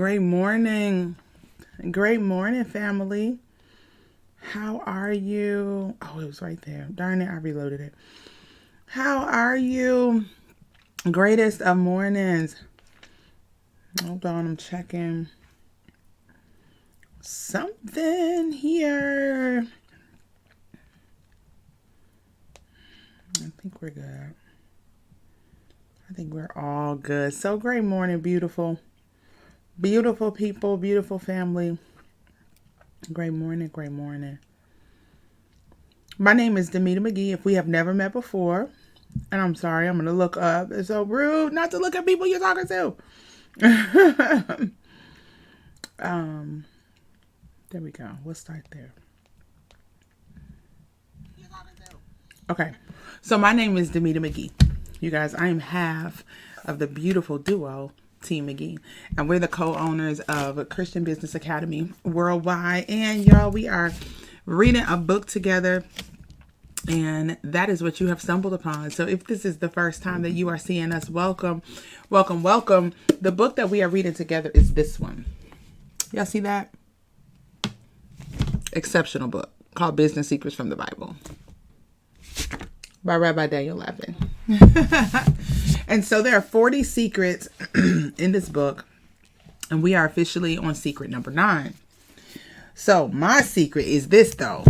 Great morning. Great morning, family. How are you? Oh, it was right there. Darn it, I reloaded it. How are you? Greatest of mornings. Hold on, I'm checking something here. I think we're good. I think we're all good. So great morning, beautiful. Beautiful people, beautiful family. Great morning, great morning. My name is Demita McGee. If we have never met before, and I'm sorry, I'm going to look up. It's so rude not to look at people you're talking to. There we go. We'll start there. Okay. So my name is Demita McGee. You guys, I am half of the beautiful duo Team McGee, and we're the co-owners of Christian Business Academy Worldwide. And y'all, we are reading a book together, and that is what you have stumbled upon. So if this is the first time that you are seeing us, welcome, welcome, welcome. The book that we are reading together is this one. Y'all see that? Exceptional book called Business Secrets from the Bible by Rabbi Daniel Lapin. And so there are 40 secrets in this book, and we are officially on secret number 9. So my secret is this, though.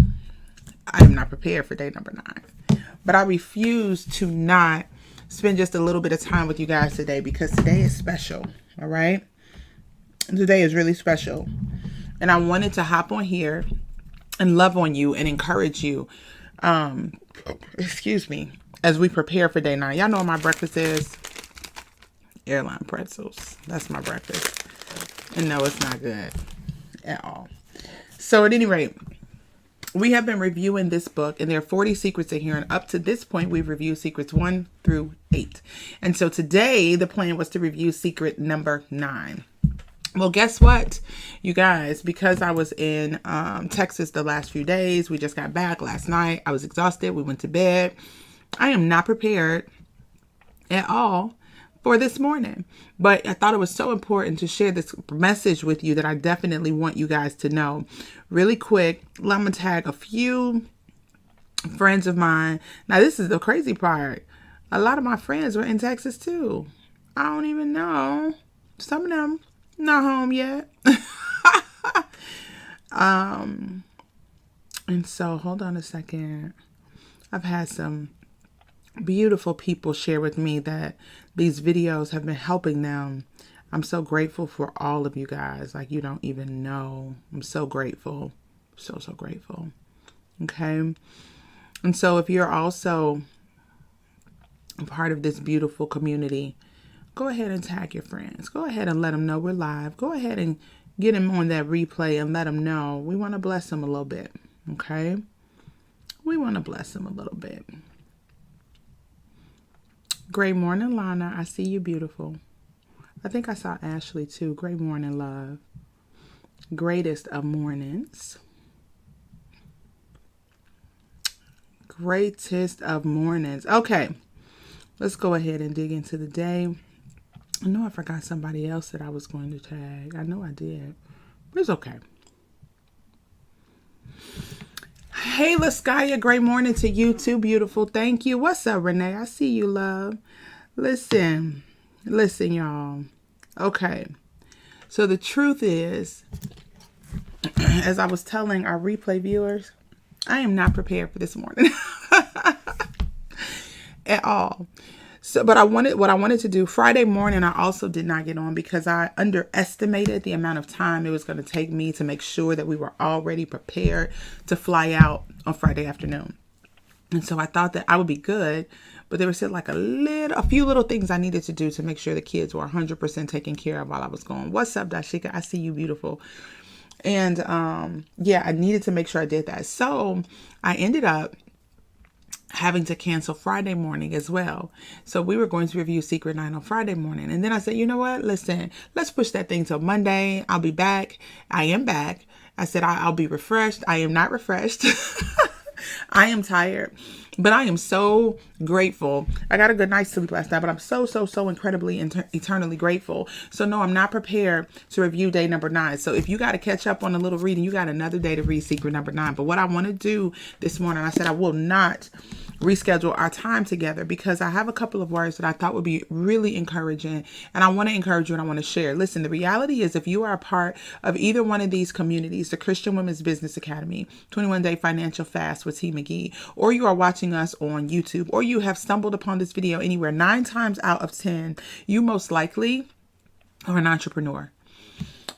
I am not prepared for day number 9, but I refuse to not spend just a little bit of time with you guys today, because today is special. All right. Today is really special. And I wanted to hop on here and love on you and encourage you. Excuse me, as we prepare for day 9. Y'all know what my breakfast is? Airline pretzels. That's my breakfast. And no, it's not good at all. So at any rate, we have been reviewing this book, and there are 40 secrets in here. And up to this point, we've reviewed secrets 1 through 8. And so today, the plan was to review secret number 9. Well, guess what, you guys? Because I was in Texas the last few days, we just got back last night. I was exhausted. We went to bed. I am not prepared at all for this morning, but I thought it was so important to share this message with you that I definitely want you guys to know. Really quick, I'm going to tag a few friends of mine. Now, this is the crazy part. A lot of my friends were in Texas too. I don't even know. Some of them not home yet. And so hold on a second. I've had some beautiful people share with me that these videos have been helping them. I'm so grateful for all of you guys. Like, you don't even know. I'm so grateful. So grateful. Okay. And so if you're also a part of this beautiful community, go ahead and tag your friends. Go ahead and let them know we're live. Go ahead and get them on that replay and let them know. We want to bless them a little bit. Okay. We want to bless them a little bit. Great morning, Lana. I see you, beautiful. I think I saw Ashley too. Great morning, love. Greatest of mornings. Greatest of mornings. Okay. Let's go ahead and dig into the day. I know I forgot somebody else that I was going to tag. I know I did. But it's okay. Hey, Laskaya, great morning to you too, beautiful. Thank you. What's up, Renee? I see you, love. Listen, y'all. Okay. So the truth is, as I was telling our replay viewers, I am not prepared for this morning at all. So, but what I wanted to do Friday morning, I also did not get on because I underestimated the amount of time it was going to take me to make sure that we were already prepared to fly out on Friday afternoon. And so I thought that I would be good, but there was still like a few little things I needed to do to make sure the kids were 100% taken care of while I was gone. What's up, Dashika? I see you, beautiful. And yeah, I needed to make sure I did that. So I ended up having to cancel Friday morning as well. So we were going to review Secret 9 on Friday morning. And then I said, you know what? Listen, let's push that thing till Monday. I'll be back. I am back. I said, I'll be refreshed. I am not refreshed. I am tired, but I am so grateful. I got a good night's sleep last night, but I'm so incredibly eternally grateful. So no, I'm not prepared to review day number 9. So if you got to catch up on a little reading, you got another day to read secret number 9. But what I want to do this morning, I said I will not reschedule our time together because I have a couple of words that I thought would be really encouraging, and I want to encourage you and I want to share. Listen, the reality is if you are a part of either one of these communities, the Christian Women's Business Academy, 21 Day Financial Fast with T. McGee, or you are watching us on YouTube, or you have stumbled upon this video anywhere, 9 times out of 10, you most likely are an entrepreneur.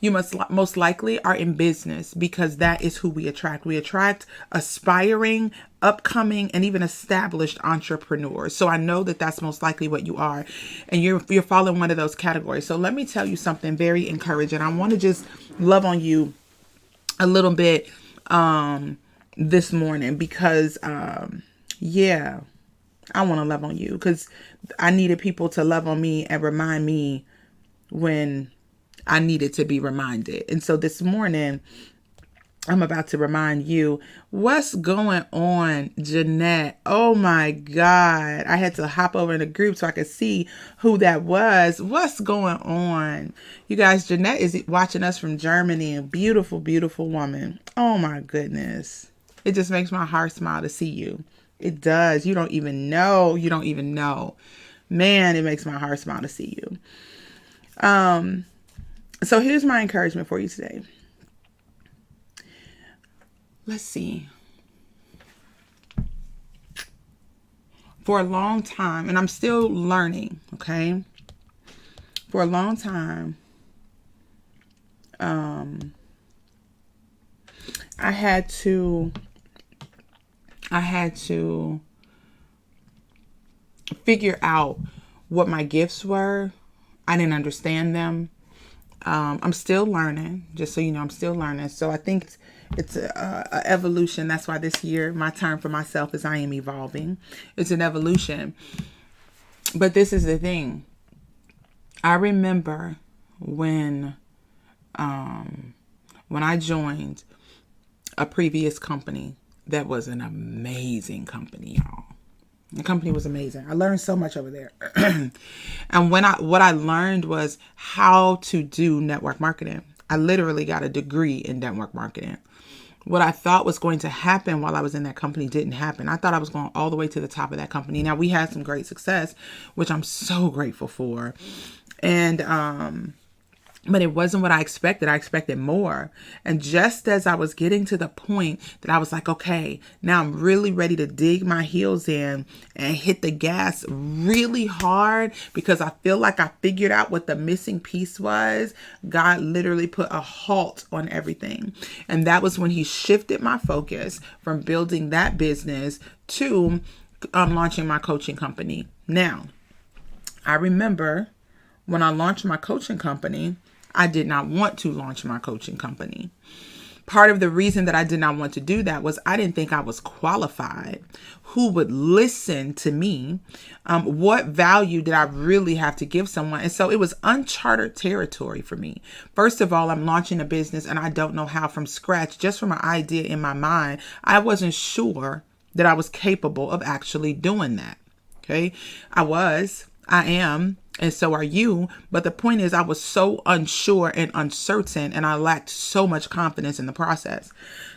You most likely are in business because that is who we attract. We attract aspiring, upcoming, and even established entrepreneurs. So I know that that's most likely what you are, and you're following one of those categories. So let me tell you something very encouraging. I want to just love on you a little bit this morning because yeah, I want to love on you because I needed people to love on me and remind me when I needed to be reminded. And so this morning, I'm about to remind you what's going on, Jeanette. Oh my God. I had to hop over in the group so I could see who that was. What's going on? You guys, Jeanette is watching us from Germany. A beautiful, beautiful woman. Oh my goodness. It just makes my heart smile to see you. It does. You don't even know. You don't even know. Man, it makes my heart smile to see you. So here's my encouragement for you today. Let's see. For a long time, and I'm still learning, okay? For a long time, I had to figure out what my gifts were. I didn't understand them. I'm still learning, just so you know, I'm still learning. So I think it's a evolution. That's why this year, my term for myself is I am evolving. It's an evolution. But this is the thing. I remember when I joined a previous company that was an amazing company, y'all. The company was amazing. I learned so much over there. And what I learned was how to do network marketing. I literally got a degree in network marketing. What I thought was going to happen while I was in that company didn't happen. I thought I was going all the way to the top of that company. Now, we had some great success, which I'm so grateful for. And but it wasn't what I expected. I expected more. And just as I was getting to the point that I was like, okay, now I'm really ready to dig my heels in and hit the gas really hard because I feel like I figured out what the missing piece was. God literally put a halt on everything. And that was when he shifted my focus from building that business to launching my coaching company. Now, I remember when I launched my coaching company, I did not want to launch my coaching company. Part of the reason that I did not want to do that was I didn't think I was qualified. Who would listen to me? What value did I really have to give someone? And so it was uncharted territory for me. First of all, I'm launching a business and I don't know how from scratch, just from an idea in my mind. I wasn't sure that I was capable of actually doing that. Okay. I am. And so are you. But the point is, I was so unsure and uncertain, and I lacked so much confidence in the process.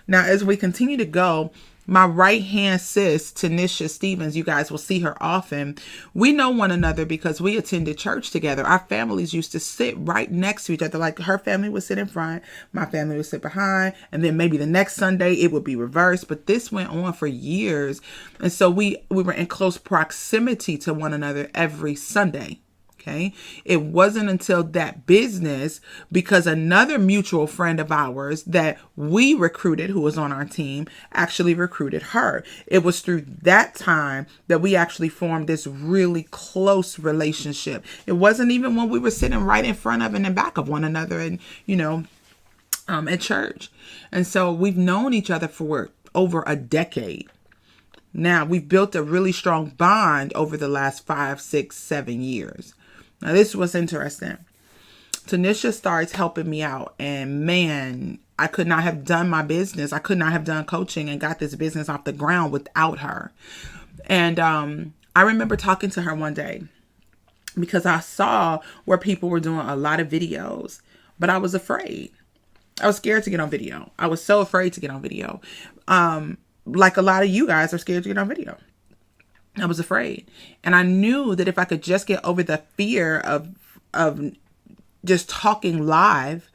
Now, as we continue to go, my right-hand sis, Tanisha Stevens, you guys will see her often. We know one another because we attended church together. Our families used to sit right next to each other. Like her family would sit in front, my family would sit behind, and then maybe the next Sunday it would be reversed. But this went on for years. And so we were in close proximity to one another every Sunday. Okay. It wasn't until that business, because another mutual friend of ours that we recruited, who was on our team, actually recruited her. It was through that time that we actually formed this really close relationship. It wasn't even when we were sitting right in front of and in back of one another and, at church. And so we've known each other for over a decade. Now we've built a really strong bond over the last 5, 6, 7 years. Now, this was interesting. Tanisha starts helping me out, and man, I could not have done my business. I could not have done coaching and got this business off the ground without her. And I remember talking to her one day because I saw where people were doing a lot of videos, but I was afraid. I was scared to get on video. I was so afraid to get on video. Like a lot of you guys are scared to get on video. I was afraid. And I knew that if I could just get over the fear of just talking live,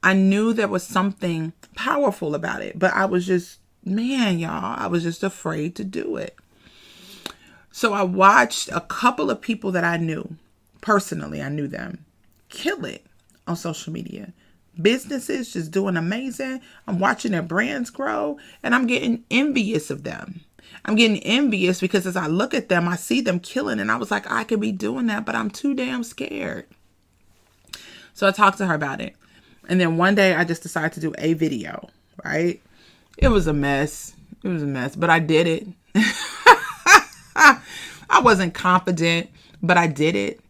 I knew there was something powerful about it. But I was just, man, y'all, I was just afraid to do it. So I watched a couple of people that I knew, personally, I knew them, kill it on social media. Businesses just doing amazing. I'm watching their brands grow, and I'm getting envious of them. I'm getting envious because as I look at them, I see them killing, and I was like, I could be doing that, but I'm too damn scared. So I talked to her about it. And then one day I just decided to do a video, right? It was a mess. It was a mess, but I did it. I wasn't confident, but I did it.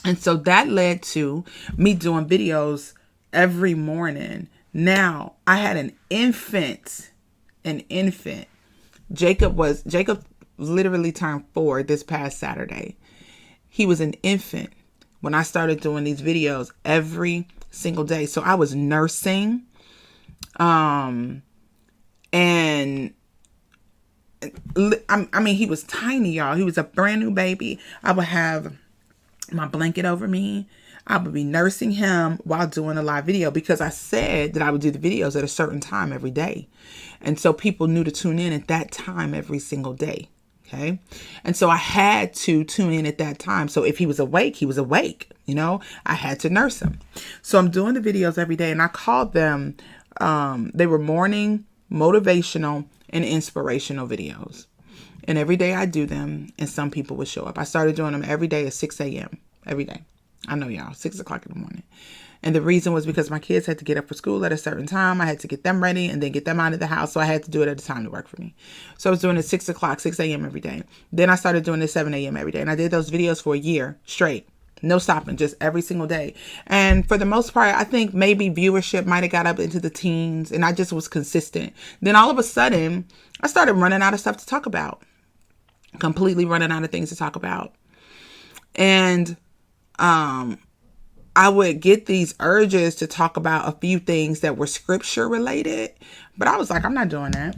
And so that led to me doing videos every morning. Now, I had an infant. Jacob literally turned 4 this past Saturday. He was an infant when I started doing these videos every single day. So I was nursing. And I mean, he was tiny, y'all. He was a brand new baby. I would have my blanket over me. I would be nursing him while doing a live video because I said that I would do the videos at a certain time every day. And so people knew to tune in at that time every single day. Okay. And so I had to tune in at that time. So if he was awake, he was awake. You know, I had to nurse him. So I'm doing the videos every day, and I called them, they were morning motivational and inspirational videos. And every day I do them, and some people would show up. I started doing them every day at 6 a.m. every day. I know y'all, 6 o'clock in the morning. And the reason was because my kids had to get up for school at a certain time. I had to get them ready and then get them out of the house. So I had to do it at a time to work for me. So I was doing it 6 o'clock, 6 a.m. every day. Then I started doing it 7 a.m. every day. And I did those videos for a year straight. No stopping, just every single day. And for the most part, I think maybe viewership might have got up into the teens, and I just was consistent. Then all of a sudden, I started running out of stuff to talk about. Completely running out of things to talk about. And I would get these urges to talk about a few things that were scripture related, but I was like, I'm not doing that.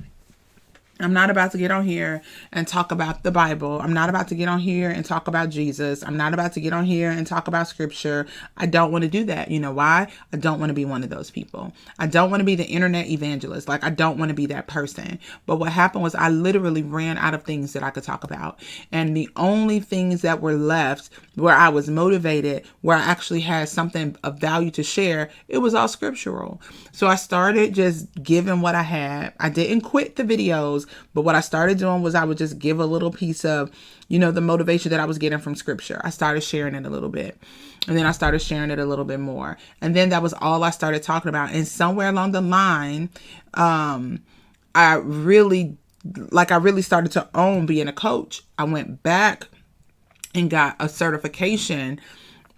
I'm not about to get on here and talk about the Bible. I'm not about to get on here and talk about Jesus. I'm not about to get on here and talk about scripture. I don't want to do that. You know why? I don't want to be one of those people. I don't want to be the internet evangelist. Like, I don't want to be that person. But what happened was I literally ran out of things that I could talk about. And the only things that were left where I was motivated, where I actually had something of value to share, it was all scriptural. So I started just giving what I had. I didn't quit the videos. But what I started doing was I would just give a little piece of, you know, the motivation that I was getting from scripture. I started sharing it a little bit. And then I started sharing it a little bit more. And then that was all I started talking about. And somewhere along the line, I really started to own being a coach. I went back and got a certification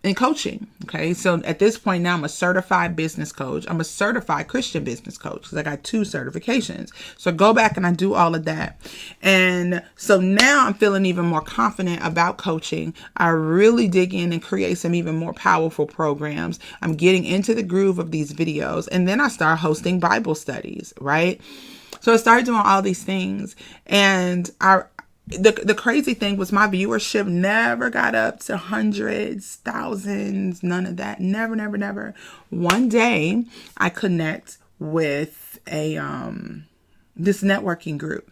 in coaching. Okay. So at this point now I'm a certified business coach. I'm a certified Christian business coach because I got 2 certifications. So I go back and I do all of that. And so now I'm feeling even more confident about coaching. I really dig in and create some even more powerful programs. I'm getting into the groove of these videos. And then I start hosting Bible studies, right? So I started doing all these things, and the crazy thing was my viewership never got up to hundreds, thousands, none of that. Never, never, never. One day I connect with this networking group.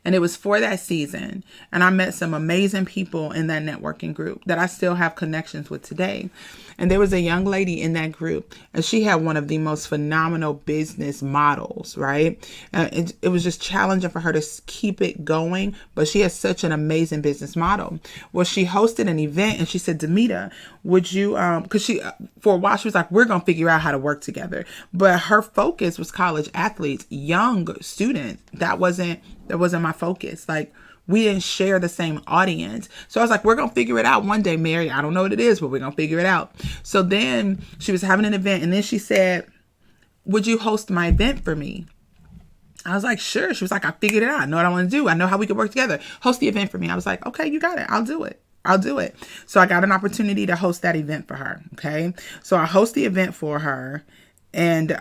And it was for that season. And I met some amazing people in that networking group that I still have connections with today. And there was a young lady in that group, and she had one of the most phenomenal business models, right? It was just challenging for her to keep it going, but she has such an amazing business model. Well, she hosted an event, and she said, Demita, would you, because for a while, she was like, we're going to figure out how to work together. But her focus was college athletes, young students. That wasn't my focus. Like, we didn't share the same audience. So I was like, we're going to figure it out one day, Mary. I don't know what it is, but we're going to figure it out. So then she was having an event, and then she said, would you host my event for me? I was like, sure. She was like, I figured it out. I know what I want to do. I know how we could work together. Host the event for me. I was like, okay, you got it. I'll do it. I'll do it. So I got an opportunity to host that event for her. Okay. So I host the event for her, and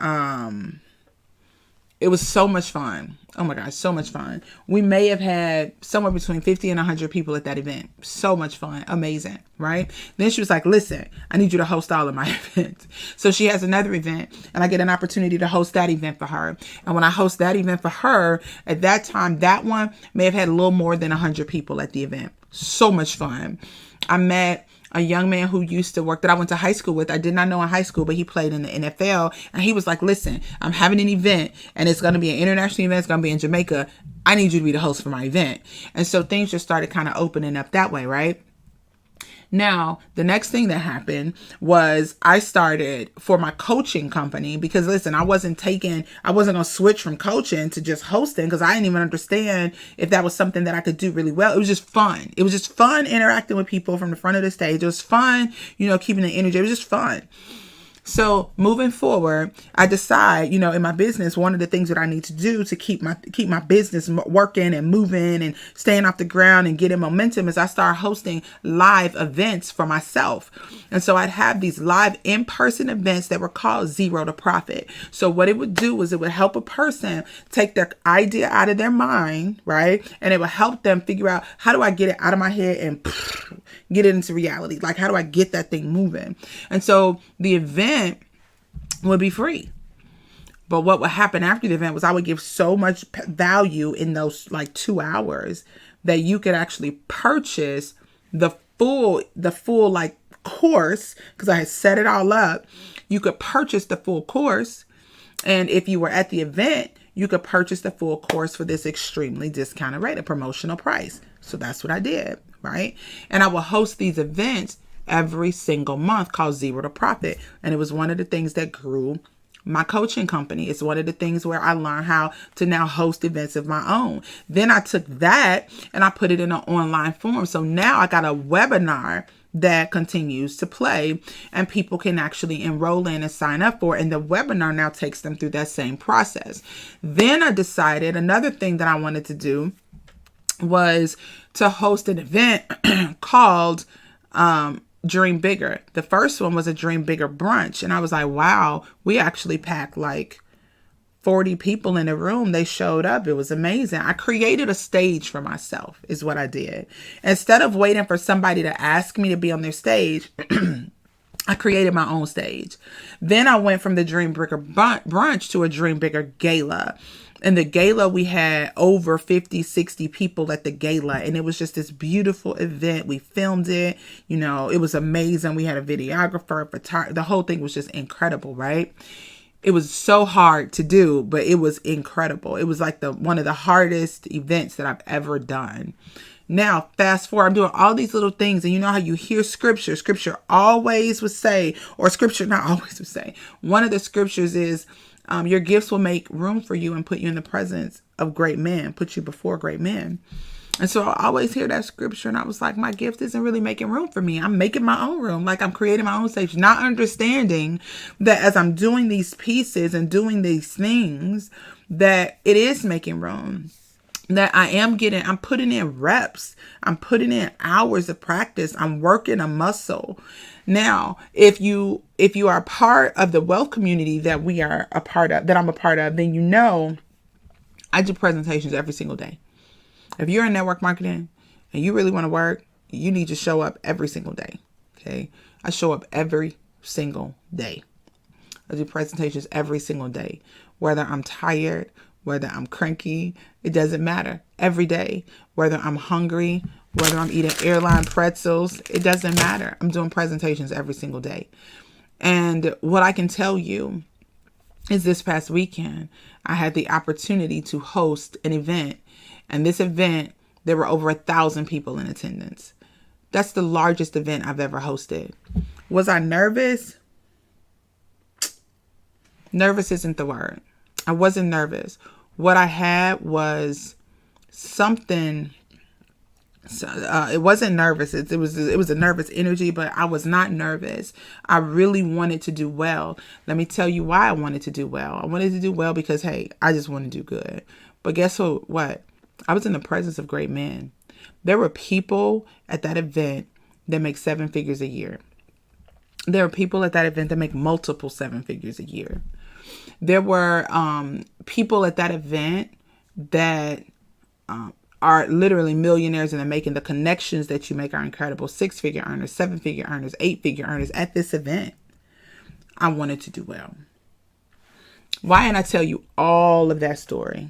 it was so much fun. Oh my gosh, so much fun. We may have had somewhere between 50 and 100 people at that event. So much fun. Amazing, right? Then she was like, listen, I need you to host all of my events. So she has another event, and I get an opportunity to host that event for her. And when I host that event for her, at that time, that one may have had a little more than 100 people at the event. So much fun. I met a young man who used to work that I went to high school with. I did not know in high school, but he played in the NFL. And he was like, listen, I'm having an event, and it's going to be an international event. It's going to be in Jamaica. I need you to be the host for my event. And so things just started kind of opening up that way, right? Now, the next thing that happened was I started for my coaching company, because listen, I wasn't going to switch from coaching to just hosting, because I didn't even understand if that was something that I could do really well. It was just fun. It was just fun interacting with people from the front of the stage. It was fun, keeping the energy. It was just fun. So moving forward, I decide, in my business, one of the things that I need to do to keep my business working and moving and staying off the ground and getting momentum is I start hosting live events for myself. And so I'd have these live in-person events that were called Zero to Profit. So what it would do is it would help a person take their idea out of their mind, right? And it would help them figure out, how do I get it out of my head and get it into reality? Like, how do I get that thing moving? And so the event would be free. But what would happen after the event was I would give so much value in those 2 hours that you could actually purchase the full course, because I had set it all up. You could purchase the full course. And if you were at the event, you could purchase the full course for this extremely discounted rate, a promotional price. So that's what I did, right? And I will host these events every single month called Zero to Profit. And it was one of the things that grew my coaching company. It's one of the things where I learned how to now host events of my own. Then I took that and I put it in an online form. So now I got a webinar that continues to play, and people can actually enroll in and sign up for it. And the webinar now takes them through that same process. Then I decided another thing that I wanted to do was to host an event called Dream Bigger. The first one was a Dream Bigger brunch. And I was like, wow, we actually packed 40 people in a room. They showed up. It was amazing. I created a stage for myself is what I did. Instead of waiting for somebody to ask me to be on their stage, I created my own stage. Then I went from the Dream Bigger brunch to a Dream Bigger gala. And the gala, we had over 50, 60 people at the gala. And it was just this beautiful event. We filmed it. It was amazing. We had a videographer, photographer. The whole thing was just incredible, right? It was so hard to do, but it was incredible. It was one of the hardest events that I've ever done. Now, fast forward, I'm doing all these little things. And you know how you hear scripture always would say, or scripture not always would say. One of the scriptures is, your gifts will make room for you and put you in the presence of great men, put you before great men. And so I always hear that scripture, and I was like, my gift isn't really making room for me. I'm making my own room. I'm creating my own stage, not understanding that as I'm doing these pieces and doing these things, that it is making room. That I'm putting in reps. I'm putting in hours of practice. I'm working a muscle. Now, if you are a part of the wealth community that I'm a part of, then I do presentations every single day. If you're in network marketing and you really want to work, you need to show up every single day. Okay. I show up every single day. I do presentations every single day, whether I'm tired, whether I'm cranky, it doesn't matter. Every day, whether I'm hungry, whether I'm eating airline pretzels, it doesn't matter. I'm doing presentations every single day. And what I can tell you is this past weekend, I had the opportunity to host an event. And this event, there were over 1,000 people in attendance. That's the largest event I've ever hosted. Was I nervous? Nervous isn't the word. I wasn't nervous. What I had was something So it wasn't nervous. It was a nervous energy, but I was not nervous. I really wanted to do well. Let me tell you why I wanted to do well. I wanted to do well because, hey, I just want to do good. But guess what? I was in the presence of great men. There were people at that event that make 7 figures a year. There are people at that event that make multiple 7 figures a year. There were people at that event that are literally millionaires and are making the connections that you make are incredible. 6-figure earners, 7-figure earners, 8-figure earners at this event. I wanted to do well. Why didn't I tell you all of that story?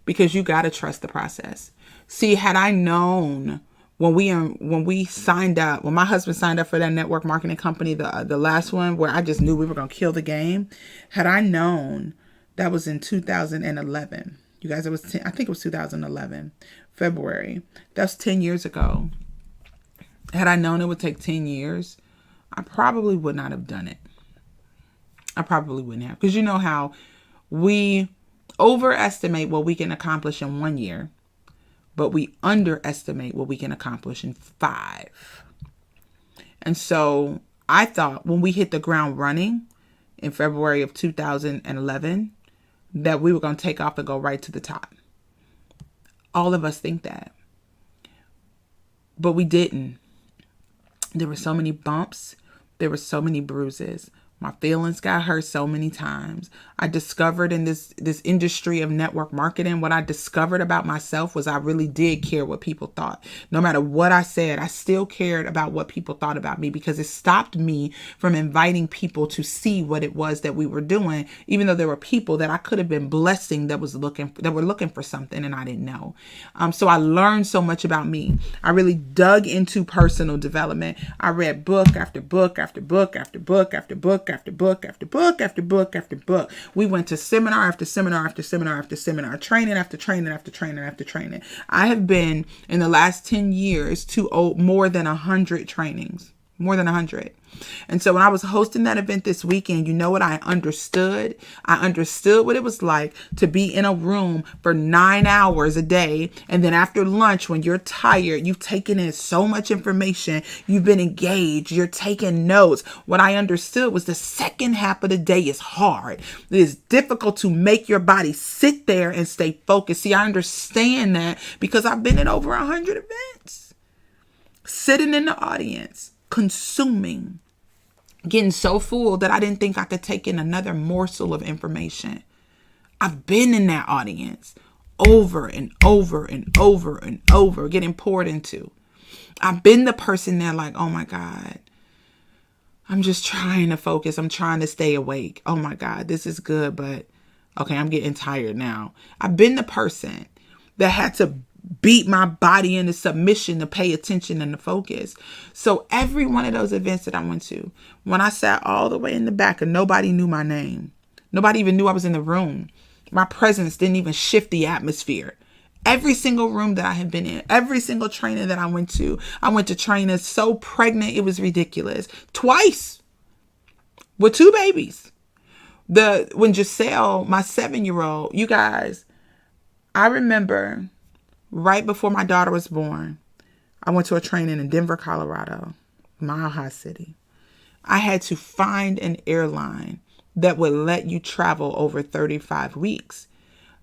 Because you got to trust the process. See, had I known when we signed up, when my husband signed up for that network marketing company, the last one where I just knew we were going to kill the game. Had I known, that was in 2011. You guys, I think it was 2011, February. That's 10 years ago. Had I known it would take 10 years, I probably would not have done it. I probably wouldn't have. Because you know how we overestimate what we can accomplish in 1 year, but we underestimate what we can accomplish in 5. And so I thought when we hit the ground running in February of 2011, that we were going to take off and go right to the top. All of us think that. But we didn't. There were so many bumps. There were so many bruises. My feelings got hurt so many times. I discovered in this industry of network marketing, what I discovered about myself was I really did care what people thought. No matter what I said, I still cared about what people thought about me because it stopped me from inviting people to see what it was that we were doing, even though there were people that I could have been blessing that were looking for something and I didn't know. So I learned so much about me. I really dug into personal development. I read book after book after book after book after book after book after book after book after book. We went to seminar after seminar after seminar after seminar, training after training after training after training. I have been in the last 10 years to more than 100 trainings. More than 100. And so when I was hosting that event this weekend, you know what I understood? I understood what it was like to be in a room for 9 hours a day. And then after lunch, when you're tired, you've taken in so much information, you've been engaged, you're taking notes. What I understood was the second half of the day is hard. It is difficult to make your body sit there and stay focused. See, I understand that because I've been in over 100 events, sitting in the audience, consuming, getting so full that I didn't think I could take in another morsel of information. I've been in that audience over and over and over and over, getting poured into. I've been the person there like, oh my God, I'm just trying to focus. I'm trying to stay awake. Oh my God, this is good, but okay, I'm getting tired now. I've been the person that had to beat my body into submission to pay attention and to focus. So every one of those events that I went to, when I sat all the way in the back and nobody knew my name, nobody even knew I was in the room. My presence didn't even shift the atmosphere. Every single room that I have been in, every single training that I went to training so pregnant, it was ridiculous. Twice with 2 babies. When Giselle, my 7-year-old, you guys, I remember right before my daughter was born, I went to a training in Denver, Colorado, Mile High City. I had to find an airline that would let you travel over 35 weeks.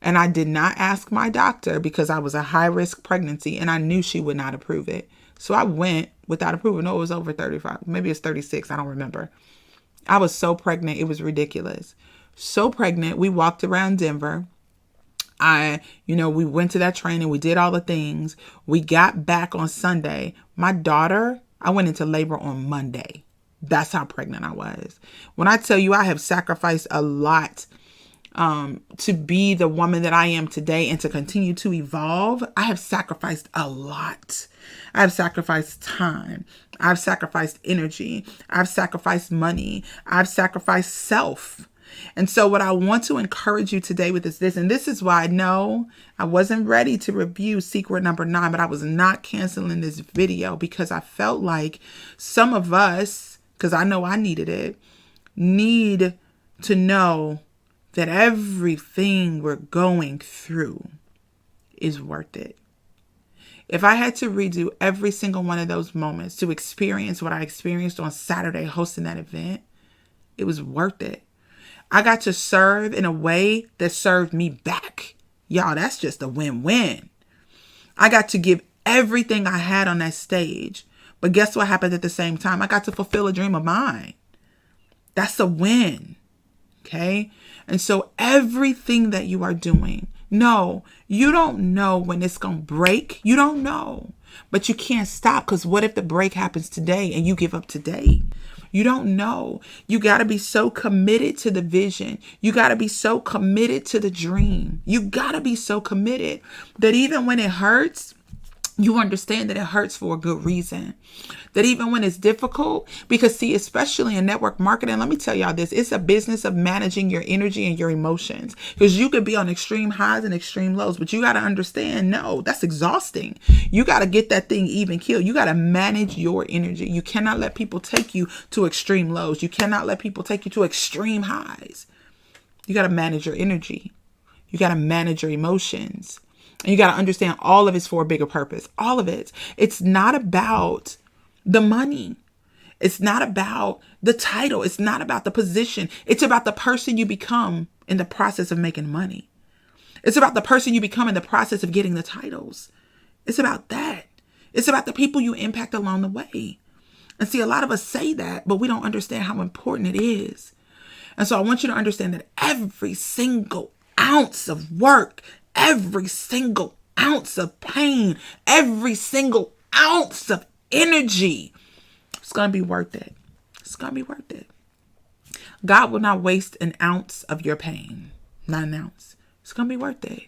And I did not ask my doctor because I was a high-risk pregnancy and I knew she would not approve it. So I went without approval. No, it was over 35. Maybe it's 36. I don't remember. I was so pregnant. It was ridiculous. So pregnant. We walked around Denver. We went to that training. We did all the things. We got back on Sunday. My daughter, I went into labor on Monday. That's how pregnant I was. When I tell you I have sacrificed a lot to be the woman that I am today and to continue to evolve, I have sacrificed a lot. I've sacrificed time. I've sacrificed energy. I've sacrificed money. I've sacrificed self. And so what I want to encourage you today with is this, and this is why I wasn't ready to review secret number 9, but I was not canceling this video because I felt like some of us, because I know I needed it, need to know that everything we're going through is worth it. If I had to redo every single one of those moments to experience what I experienced on Saturday hosting that event, it was worth it. I got to serve in a way that served me back. Y'all, that's just a win-win. I got to give everything I had on that stage. But guess what happened at the same time? I got to fulfill a dream of mine. That's a win. Okay? And so everything that you are doing, no, you don't know when it's going to break. You don't know. But you can't stop, because what if the break happens today and you give up today? You don't know. You got to be so committed to the vision. You got to be so committed to the dream. You got to be so committed that even when it hurts, you understand that it hurts for a good reason. That even when it's difficult, because see, especially in network marketing, let me tell y'all this, it's a business of managing your energy and your emotions. Because you could be on extreme highs and extreme lows, but you got to understand, no, that's exhausting. You got to get that thing even killed. You got to manage your energy. You cannot let people take you to extreme lows. You cannot let people take you to extreme highs. You got to manage your energy. You got to manage your emotions. And you got to understand all of it's for a bigger purpose. All of it. It's not about the money. It's not about the title. It's not about the position. It's about the person you become in the process of making money. It's about the person you become in the process of getting the titles. It's about that. It's about the people you impact along the way. And see, a lot of us say that, but we don't understand how important it is. And so I want you to understand that every single ounce of work, every single ounce of pain, every single ounce of energy, it's going to be worth it. It's going to be worth it. God will not waste an ounce of your pain. Not an ounce. It's going to be worth it.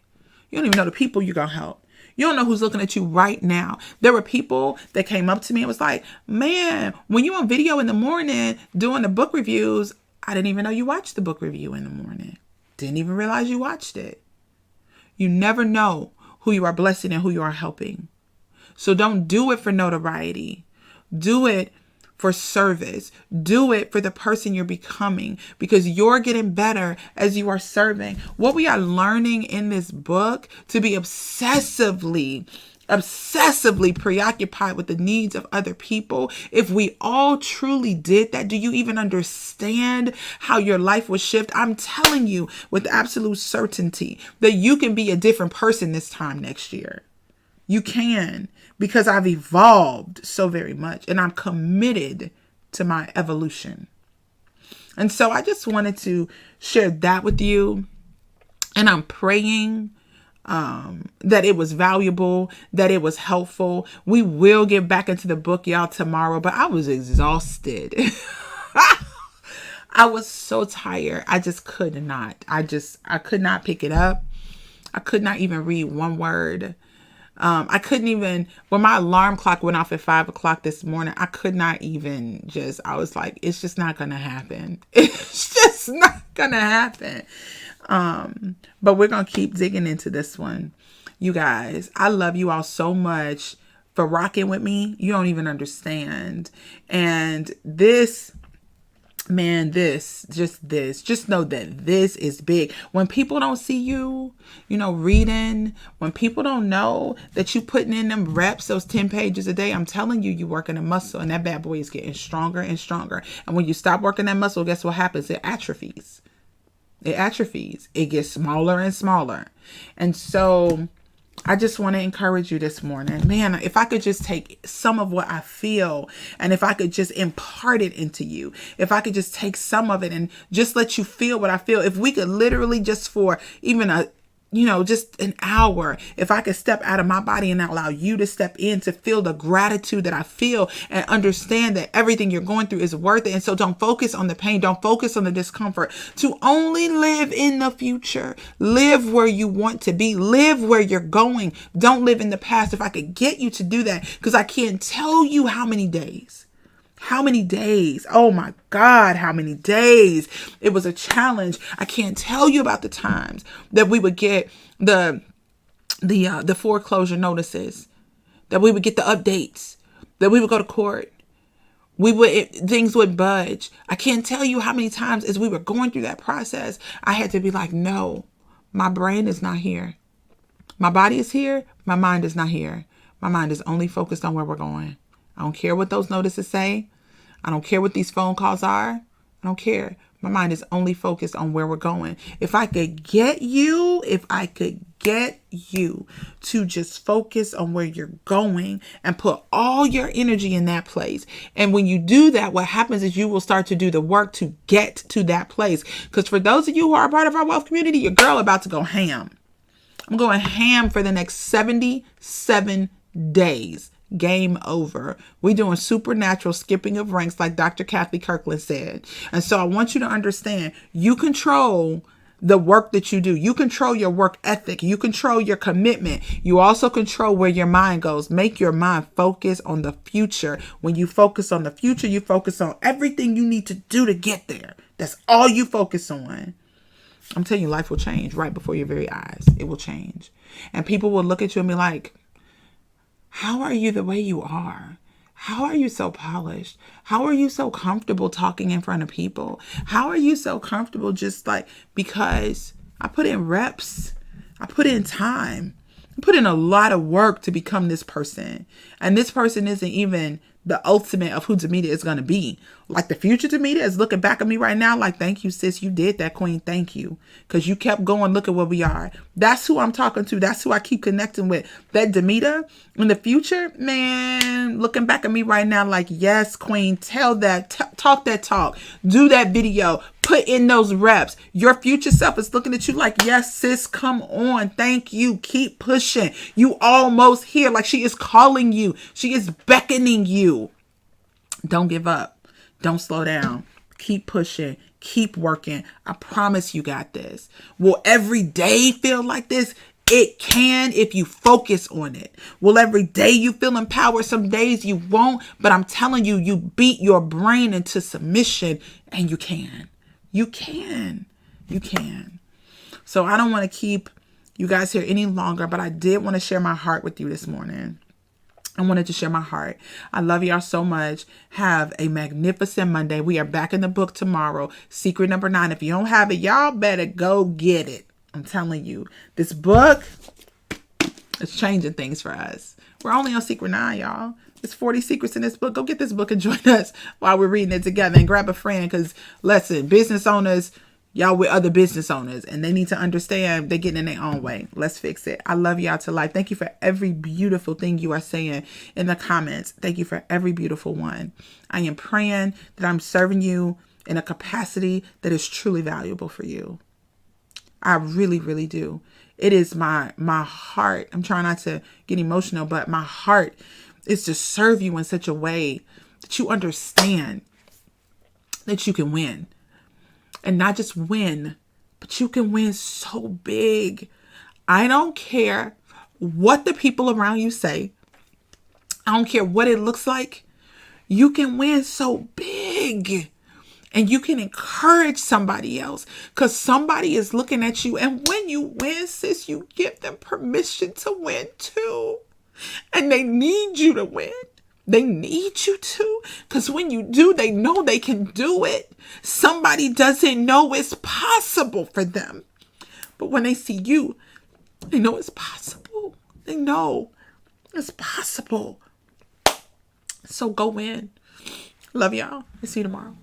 You don't even know the people you're going to help. You don't know who's looking at you right now. There were people that came up to me and was like, man, when you on video in the morning doing the book reviews, I didn't even know you watched the book review in the morning. Didn't even realize you watched it. You never know who you are blessing and who you are helping. So don't do it for notoriety. Do it for service. Do it for the person you're becoming, because you're getting better as you are serving. What we are learning in this book, to be obsessively preoccupied with the needs of other people. If we all truly did that, do you even understand how your life would shift? I'm telling you with absolute certainty that you can be a different person this time next year. You can, because I've evolved so very much and I'm committed to my evolution. And so I just wanted to share that with you. And I'm praying that it was valuable, that it was helpful. We will get back into the book, y'all, tomorrow, but I was exhausted. I was so tired. I just could not. I could not pick it up. I could not even read one word. I couldn't even, when my alarm clock went off at 5 o'clock this morning, I could not even I was like, it's just not going to happen. It's just not going to happen. But we're going to keep digging into this one. You guys, I love you all so much for rocking with me. You don't even understand. And this, man, just know that this is big. When people don't see you, reading, when people don't know that you putting in them reps, those 10 pages a day, I'm telling you, you working a muscle, and that bad boy is getting stronger and stronger. And when you stop working that muscle, guess what happens? It atrophies. It gets smaller and smaller. And so I just want to encourage you this morning, man, if I could just take some of what I feel and if I could just impart it into you, if I could just take some of it and just let you feel what I feel, if we could literally just for even just an hour, if I could step out of my body and allow you to step in to feel the gratitude that I feel and understand that everything you're going through is worth it. And so don't focus on the pain. Don't focus on the discomfort. To only live in the future. Live where you want to be. Live where you're going. Don't live in the past. If I could get you to do that, because I can't tell you how many days. Oh my God, how many days. It was a challenge. I can't tell you about the times that we would get the foreclosure notices, that we would get the updates, that we would go to court. Things would budge. I can't tell you how many times as we were going through that process, I had to be like, no, my brain is not here. My body is here. My mind is not here. My mind is only focused on where we're going. I don't care what those notices say. I don't care what these phone calls are. I don't care. My mind is only focused on where we're going. If I could get you to just focus on where you're going and put all your energy in that place. And when you do that, what happens is you will start to do the work to get to that place. Because for those of you who are part of our wealth community, your girl about to go ham. I'm going ham for the next 77 days. Game over. We're doing supernatural skipping of ranks like Dr. Kathy Kirkland said. And so I want you to understand, you control the work that you do. You control your work ethic. You control your commitment. You also control where your mind goes. Make your mind focus on the future. When you focus on the future, you focus on everything you need to do to get there. That's all you focus on. I'm telling you, life will change right before your very eyes. It will change. And people will look at you and be like, how are you the way you are? How are you so polished? How are you so comfortable talking in front of people? How are you so comfortable just like, because I put in reps, I put in time, I put in a lot of work to become this person. And this person isn't even the ultimate of who Demita is going to be. Like the future Demita is looking back at me right now like, thank you, sis. You did that, queen. Thank you. Because you kept going. Look at where we are. That's who I'm talking to. That's who I keep connecting with. That Demita in the future, man, looking back at me right now like, yes, queen, tell that, talk that talk, do that video, put in those reps. Your future self is looking at you like, yes, sis, come on. Thank you. Keep pushing. You almost here. Like she is calling you. She is beckoning you. Don't give up. Don't slow down. Keep pushing. Keep working. I promise you got this. Will every day feel like this? It can if you focus on it. Will every day you feel empowered? Some days you won't. But I'm telling you, you beat your brain into submission and you can. You can. You can. So I don't want to keep you guys here any longer, but I did want to share my heart with you this morning. I wanted to share my heart. I love y'all so much. Have a magnificent Monday. We are back in the book tomorrow. Secret number 9. If you don't have it, y'all better go get it. I'm telling you, this book is changing things for us. We're only on secret 9, y'all. There's 40 secrets in this book. Go get this book and join us while we're reading it together, and grab a friend, because listen, business owners, y'all with other business owners, and they need to understand they're getting in their own way. Let's fix it. I love y'all to life. Thank you for every beautiful thing you are saying in the comments. Thank you for every beautiful one. I am praying that I'm serving you in a capacity that is truly valuable for you. I really, really do. It is my heart. I'm trying not to get emotional, but my heart is to serve you in such a way that you understand that you can win. And not just win, but you can win so big. I don't care what the people around you say. I don't care what it looks like. You can win so big. And you can encourage somebody else, because somebody is looking at you. And when you win, sis, you give them permission to win too. And they need you to win. They need you to, because when you do, they know they can do it. Somebody doesn't know it's possible for them. But when they see you, they know it's possible. They know it's possible. So go in. Love y'all. I'll see you tomorrow.